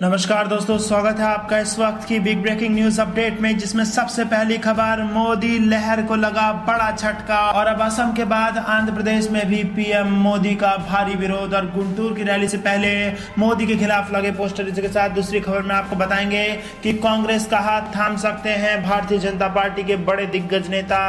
नमस्कार दोस्तों, स्वागत है आपका इस वक्त की बिग ब्रेकिंग न्यूज अपडेट में, जिसमें सबसे पहली खबर मोदी लहर को लगा बड़ा झटका। और अब असम के बाद आंध्र प्रदेश में भी पीएम मोदी का भारी विरोध। और गुंटूर की रैली से पहले मोदी के खिलाफ लगे पोस्टर के साथ दूसरी खबर में आपको बताएंगे कि कांग्रेस का हाथ थाम सकते हैं भारतीय जनता पार्टी के बड़े दिग्गज नेता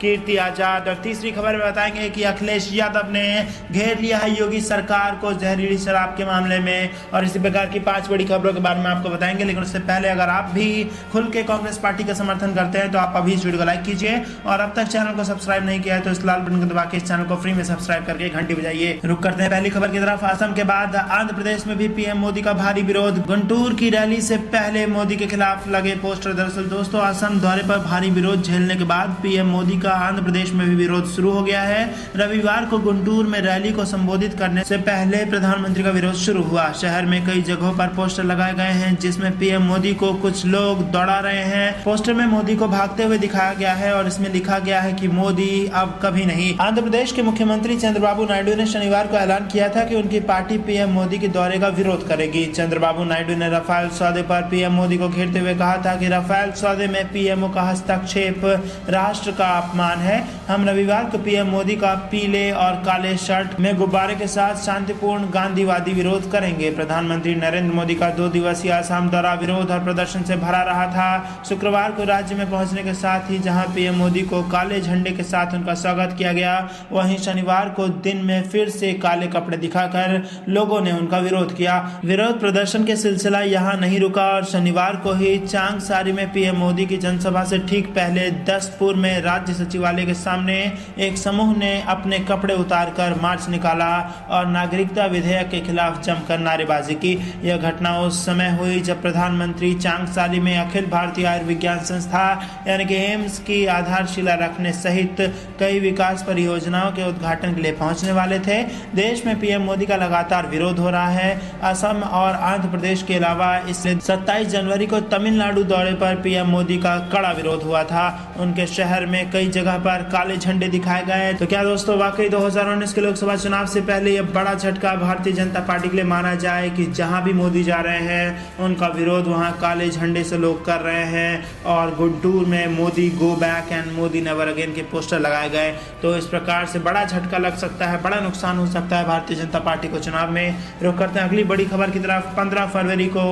कीर्ति आजाद। और तीसरी खबर में बताएंगे कि अखिलेश यादव ने घेर लिया है योगी सरकार को जहरीली शराब के मामले में। और इसी प्रकार की 5 बड़ी खबरों के बारे में आपको बताएंगे, लेकिन उससे पहले अगर आप भी खुल के कांग्रेस पार्टी का समर्थन करते हैं तो आप अभी इस वीडियो को लाइक कीजिए, और अब तक चैनल को सब्सक्राइब नहीं किया है तो इस लाल बटन को दबा के इस चैनल को फ्री में सब्सक्राइब करके घंटी बजाइए। रुक करते हैं पहली खबर की तरफ। असम के बाद आंध्र प्रदेश में भी पीएम मोदी का भारी विरोध। गुंटूर की रैली से पहले मोदी के खिलाफ लगे पोस्टर। दरअसल दोस्तों, असम दौरे पर भारी विरोध झेलने के बाद पीएम मोदी का आंध्र प्रदेश में भी विरोध शुरू हो गया है। रविवार को गुंटूर में रैली को संबोधित करने से पहले प्रधानमंत्री का विरोध शुरू हुआ। शहर में कई जगहों पर पोस्टर लगाए गए हैं जिसमें पीएम मोदी को कुछ लोग दौड़ा रहे हैं। पोस्टर में मोदी को भागते हुए दिखाया गया है और इसमें लिखा गया है कि मोदी अब कभी नहीं। आंध्र प्रदेश के मुख्यमंत्री चंद्रबाबू नायडू ने शनिवार को ऐलान किया था कि उनकी पार्टी पीएम मोदी के दौरे का विरोध करेगी। चंद्रबाबू नायडू ने राफेल सौदे पर पीएम मोदी को घेरते हुए कहा था कि राफेल सौदे में पीएमओ का हस्तक्षेप राष्ट्र का अपमान है। हम रविवार को पीएम मोदी का पीले और काले शर्ट में गुब्बारे के साथ शांतिपूर्ण गांधीवादी विरोध करेंगे। प्रधानमंत्री नरेंद्र मोदी का 2 दिवसीय असम दौरा विरोध और प्रदर्शन से भरा रहा था। शुक्रवार को राज्य में पहुंचने के साथ ही जहां पीएम मोदी को काले झंडे के साथ उनका स्वागत किया गया, वहीं शनिवार को दिन में फिर से काले कपड़े दिखाकर लोगों ने उनका विरोध किया। विरोध प्रदर्शन के सिलसिला यहां नहीं रुका और शनिवार को ही चांगसारी में पीएम मोदी की जनसभा से ठीक पहले दस्तपुर में राज्य सचिवालय के सामने एक समूह ने अपने कपड़े उतारकर मार्च निकाला और नागरिकता विधेयक के खिलाफ जमकर नारेबाजी की। यह घटना उस समय हुई जब प्रधानमंत्री चांगसारी में अखिल भारतीय आयुर्विज्ञान संस्था यानी कि एम्स की आधारशिला रखने सहित कई विकास परियोजनाओं के उद्घाटन के लिए पहुंचने वाले थे। देश में पीएम मोदी का लगातार विरोध हो रहा है। असम और आंध्र प्रदेश के अलावा इससे 27 जनवरी को तमिलनाडु दौरे पर पीएम मोदी का कड़ा विरोध हुआ था। उनके शहर में कई जगह पर काले झंडे दिखाए गए। तो क्या दोस्तों वाकई 2019 के लोकसभा चुनाव से पहले यह बड़ा झटका भारतीय जनता पार्टी के लिए माना जाए कि जहां भी मोदी जा रहे हैं उनका विरोध वहां काले झंडे से लोग कर रहे हैं, और गुंटूर में Modi go back and Modi never again के पोस्टर लगाए गए। तो इस प्रकार से बड़ा झटका लग सकता है, बड़ा नुकसान हो सकता है भारतीय जनता पार्टी को चुनाव में। रुक करते हैं अगली बड़ी खबर की तरफ। 15 फरवरी को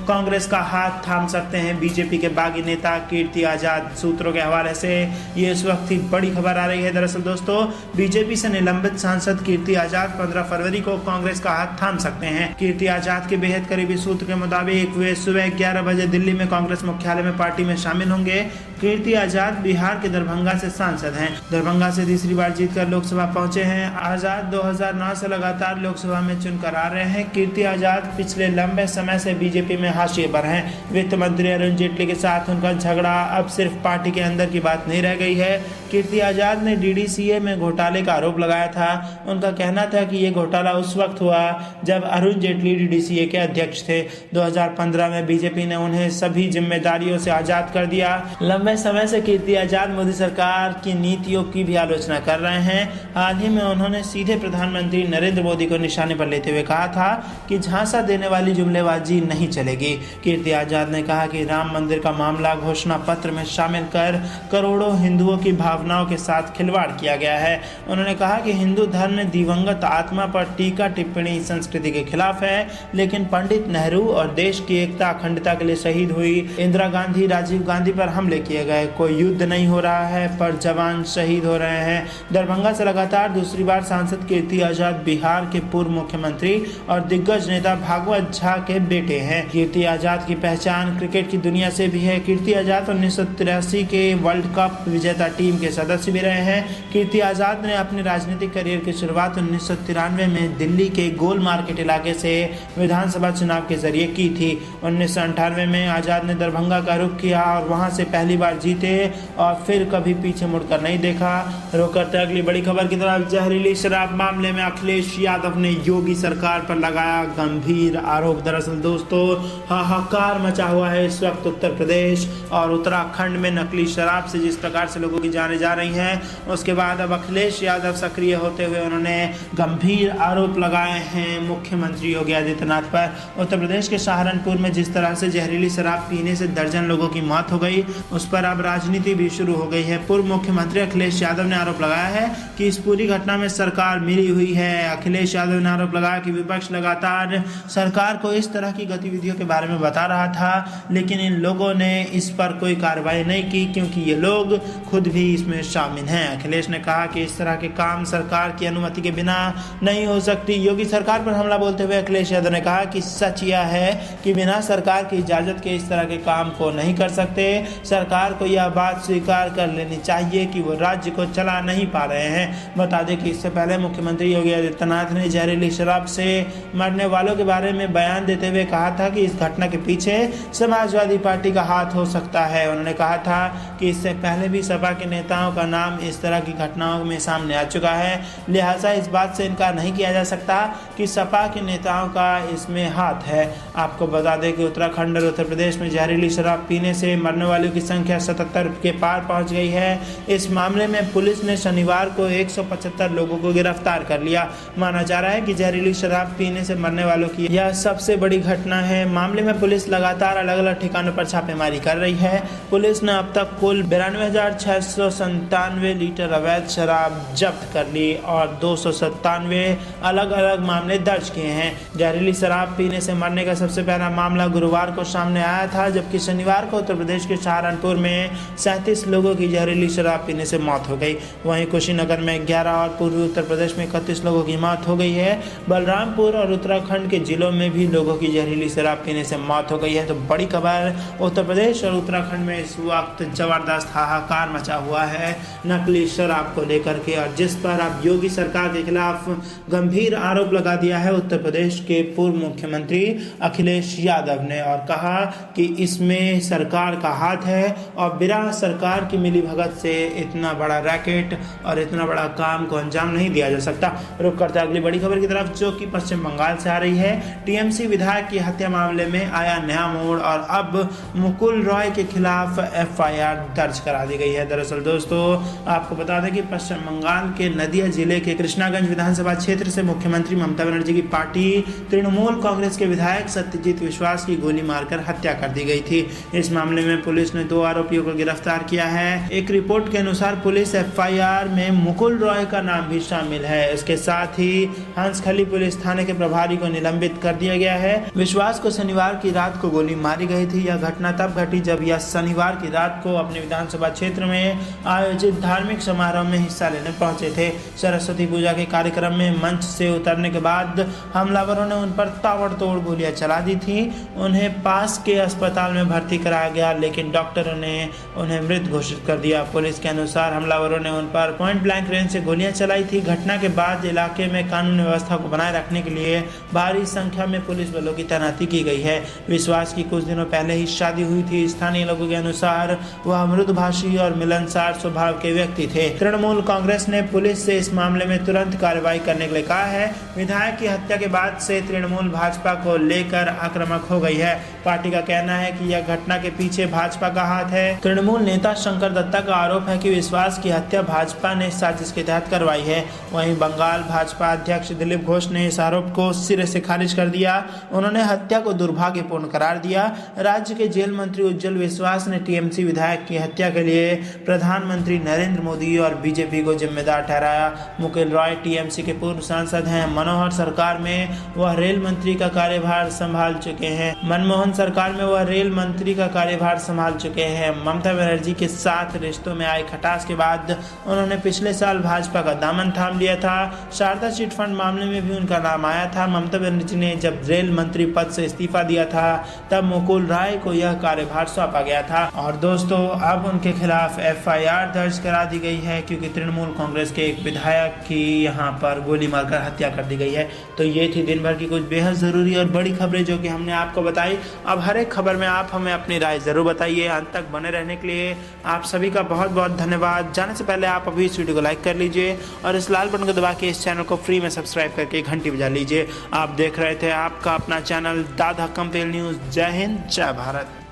कांग्रेस का हाथ थाम सकते हैं बीजेपी के बागी नेता कीर्ति आजाद। सूत्रों के हवाले से ये इस वक्त ही बड़ी खबर आ रही है। दरअसल दोस्तों, बीजेपी से निलंबित सांसद कीर्ति आजाद 15 फरवरी को कांग्रेस का हाथ थाम सकते हैं। कीर्ति आजाद के बेहद करीबी सूत्र के मुताबिक वे सुबह 11 बजे दिल्ली में कांग्रेस मुख्यालय में पार्टी में शामिल होंगे। कीर्ति आजाद बिहार के दरभंगा से सांसद हैं। दरभंगा से तीसरी बार जीतकर लोकसभा पहुंचे हैं। आजाद 2009 से लगातार लोकसभा में चुनकर आ रहे हैं। कीर्ति आजाद पिछले लंबे समय से बीजेपी में हाशिए पर हैं। वित्त मंत्री अरुण जेटली के साथ उनका झगड़ा अब सिर्फ पार्टी के अंदर की बात नहीं रह गई है। कीर्ति आजाद ने डीडीसीए में घोटाले का आरोप लगाया था। उनका कहना था कि ये घोटाला उस वक्त हुआ जब अरुण जेटली डीडीसीए के अध्यक्ष थे। 2015 में बीजेपी ने उन्हें सभी जिम्मेदारियों से आजाद कर दिया। लंबे समय से कीर्ति आजाद मोदी सरकार की नीतियों की भी आलोचना कर रहे हैं। हाल ही में उन्होंने सीधे प्रधानमंत्री नरेंद्र मोदी को निशाने पर लेते हुए कहा था कि झांसा देने वाली जुमलेबाजी नहीं चलेगी। कीर्ति आजाद ने कहा कि राम मंदिर का मामला घोषणा पत्र में शामिल कर करोड़ों हिंदुओं की भावनाओं के साथ खिलवाड़ किया गया है। उन्होंने कहा कि हिंदू धर्म में दिवंगत आत्मा पर टीका टिप्पणी संस्कृति के खिलाफ है, लेकिन पंडित नेहरू और देश की एकता अखंडता के लिए शहीद हुई इंदिरा गांधी, राजीव गांधी पर हमले किए गए। कोई युद्ध नहीं हो रहा है पर जवान शहीद हो रहे हैं। दरभंगा से लगातार दूसरी बार सांसद कीर्ति आजाद बिहार के पूर्व मुख्यमंत्री और दिग्गज नेता भागवत झा के बेटे हैं। कीर्ति आजाद की पहचान क्रिकेट की दुनिया से भी है। कीर्ति आजाद 1983 के वर्ल्ड कप विजेता टीम के सदस्य भी रहे हैं। कीर्ति आजाद ने अपने राजनीतिक करियर की शुरुआत 1993 में दिल्ली के गोल मार्केट इलाके से विधानसभा चुनाव के जरिए की थी। 1998 में आजाद ने दरभंगा का रुख किया और वहां से पहली बार बार जीते और फिर कभी पीछे मुड़कर नहीं देखा। रुक करते अगली बड़ी खबर की तरफ। जहरीली शराब मामले में अखिलेश यादव ने योगी सरकार पर लगाया गंभीर आरोप। दरअसल दोस्तों हाहाकार मचा हुआ है इस वक्त उत्तर प्रदेश और उत्तराखंड में नकली शराब से जिस प्रकार से लोगों की जानें जा रही हैं, उसके बाद अब अखिलेश यादव सक्रिय होते हुए उन्होंने गंभीर आरोप लगाए हैं मुख्यमंत्री योगी आदित्यनाथ पर। उत्तर प्रदेश के सहारनपुर में जिस तरह से जहरीली शराब पीने से दर्जन लोगों की मौत हो गई, उस पर अब राजनीति भी शुरू हो गई है। पूर्व मुख्यमंत्री अखिलेश यादव ने आरोप लगाया है कि इस पूरी घटना में सरकार मिली हुई है। अखिलेश यादव ने आरोप लगाया कि विपक्ष लगातार सरकार को इस तरह की गतिविधियों के बारे में बता रहा था, लेकिन इन लोगों ने इस पर कोई कार्रवाई नहीं की क्योंकि ये लोग खुद भी इसमें शामिल हैं। अखिलेश ने कहा कि इस तरह के काम सरकार की अनुमति के बिना नहीं हो सकती। योगी सरकार पर हमला बोलते हुए अखिलेश यादव ने कहा कि सच यह है कि बिना सरकार की इजाजत के इस तरह के काम को नहीं कर सकते। सरकार को यह बात स्वीकार कर लेनी चाहिए कि वो राज्य को चला नहीं पा रहे हैं। बता दें कि इससे पहले मुख्यमंत्री योगी आदित्यनाथ ने जहरीली शराब से मरने वालों के बारे में बयान देते हुए कहा था कि इस घटना के पीछे समाजवादी पार्टी का हाथ हो सकता है। उन्होंने कहा था कि इससे पहले भी सपा के नेताओं का नाम इस तरह की घटनाओं में सामने आ चुका है, लिहाजा इस बात से इनकार नहीं किया जा सकता कि सपा के नेताओं का इसमें हाथ है। आपको बता दें कि उत्तराखंड और उत्तर प्रदेश में जहरीली शराब पीने से मरने वालों की संख्या 77 के पार पहुंच गई है। इस मामले में पुलिस ने शनिवार को 175 लोगों को गिरफ्तार कर लिया। माना जा रहा है कि जहरीली शराब पीने से मरने वालों की यह सबसे बड़ी घटना है। मामले में पुलिस लगातार अलग अलग ठिकानों पर छापेमारी कर रही है। पुलिस ने अब तक कुल 92,697 लीटर अवैध शराब जब्त कर ली और 297 अलग अलग मामले दर्ज किए हैं। जहरीली शराब पीने से मरने का सबसे पहला मामला गुरुवार को सामने आया था, जबकि शनिवार को उत्तर प्रदेश के सहारनपुर में 37 लोगों की जहरीली शराब पीने से मौत हो गई। वहीं कुशीनगर में 11 और पूर्वी उत्तर प्रदेश में 31 लोगों की मौत हो गई है। बलरामपुर और उत्तराखंड के जिलों में भी लोगों की जहरीली शराब पीने से मौत हो गई है। तो बड़ी खबर, उत्तर प्रदेश और उत्तराखंड में इस वक्त जबरदस्त हाहाकार मचा हुआ है नकली शराब को लेकर के, और जिस पर अब योगी सरकार के खिलाफ गंभीर आरोप लगा दिया है उत्तर प्रदेश के पूर्व मुख्यमंत्री अखिलेश यादव ने, और कहा कि इसमें सरकार का हाथ है और बिना सरकार की मिलीभगत से इतना बड़ा रैकेट और इतना बड़ा काम को अंजाम नहीं दिया जा सकता। रुक करते अगली बड़ी खबर की तरफ, जो कि पश्चिम बंगाल से आ रही है। टीएमसी विधायक की हत्या मामले में आया नया मोड़ और अब मुकुल रॉय के खिलाफ एफआईआर दर्ज करा दी गई है। दरअसल दोस्तों आपको बता दें कि पश्चिम बंगाल के नदिया जिले के कृष्णागंज विधानसभा क्षेत्र से मुख्यमंत्री ममता बनर्जी की पार्टी तृणमूल कांग्रेस के विधायक सत्यजीत विश्वास की गोली मारकर हत्या कर दी गई थी। इस मामले में पुलिस ने 2 आरोपियों को गिरफ्तार किया है। एक रिपोर्ट के अनुसार पुलिस एफआईआर में मुकुल रॉय का नाम भी शामिल है। इसके साथ ही हंसखली पुलिस थाने के प्रभारी को निलंबित कर दिया गया है। विश्वास को शनिवार की रात को गोली मारी गई थी। यह घटना तब घटी जब यह शनिवार की रात को अपने विधानसभा क्षेत्र में आयोजित धार्मिक समारोह में हिस्सा लेने पहुंचे थे। सरस्वती पूजा के कार्यक्रम में मंच से उतरने के बाद हमलावरों ने उन पर ताबड़तोड़ गोलियां चला दी थी। उन्हें पास के अस्पताल में भर्ती कराया गया, लेकिन डॉक्टरों ने उन्हें मृत घोषित कर दिया। पुलिस के अनुसार हमलावरों ने उन पर पॉइंट ब्लैंक रेंज से गोलियां चलाई थी। घटना के बाद इलाके में कानून व्यवस्था को बनाए रखने के लिए भारी संख्या में पुलिस बलों की तैनाती की गई है। विश्वास की कुछ दिनों पहले ही शादी हुई थी। स्थानीय लोगों के अनुसार वह मृदुभाषी और मिलनसार स्वभाव के व्यक्ति थे। तृणमूल कांग्रेस ने पुलिस से इस मामले में तुरंत कार्रवाई करने के लिए कहा है। विधायक की हत्या के बाद से तृणमूल भाजपा को लेकर आक्रामक हो गई है। पार्टी का कहना है कि यह घटना के पीछे भाजपा का हाथ है। तृणमूल नेता शंकर दत्ता का आरोप है कि विश्वास की हत्या भाजपा ने साजिश के तहत करवाई है। वहीं बंगाल भाजपा अध्यक्ष दिलीप घोष ने इस आरोप को सिरे से खारिज कर दिया। उन्होंने हत्या को दुर्भाग्यपूर्ण करार दिया। राज्य के जेल मंत्री उज्जवल विश्वास ने टीएमसी विधायक की हत्या के लिए प्रधानमंत्री नरेंद्र मोदी और बीजेपी को जिम्मेदार ठहराया। मुकुल रॉय टीएमसी के पूर्व सांसद हैं। मनोहर सरकार में वह रेल मंत्री का कार्यभार संभाल चुके हैं। मनमोहन सरकार में वह रेल मंत्री का कार्यभार संभाल चुके हैं। ममता बनर्जी के साथ रिश्तों में आई खटास के बाद उन्होंने पिछले साल भाजपा का दामन थाम लिया था। शारदा चिट फंड मामले में भी उनका नाम आया था। ममता बनर्जी ने जब रेल मंत्री पद से इस्तीफा दिया था तब मुकुल रॉय को यह कार्यभार सौंपा गया था। और दोस्तों अब उनके खिलाफ एफआईआर दर्ज करा दी गई है क्योंकि तृणमूल कांग्रेस के एक विधायक की यहाँ पर गोली मारकर हत्या कर दी गई है। तो ये थी दिन भर की कुछ बेहद जरूरी और बड़ी खबरें जो कि हमने आपको बताई। अब हर एक खबर में आप हमें अपनी राय जरूर बताइए। अंत तक बने रहने के लिए आप सभी का बहुत बहुत धन्यवाद। जाने से पहले आप अभी इस वीडियो को लाइक कर लीजिए और इस लाल बटन को दबा के इस चैनल को फ्री में सब्सक्राइब करके घंटी बजा लीजिए। आप देख रहे थे आपका अपना चैनल दादा कंपेल न्यूज़। जय हिंद, जय भारत।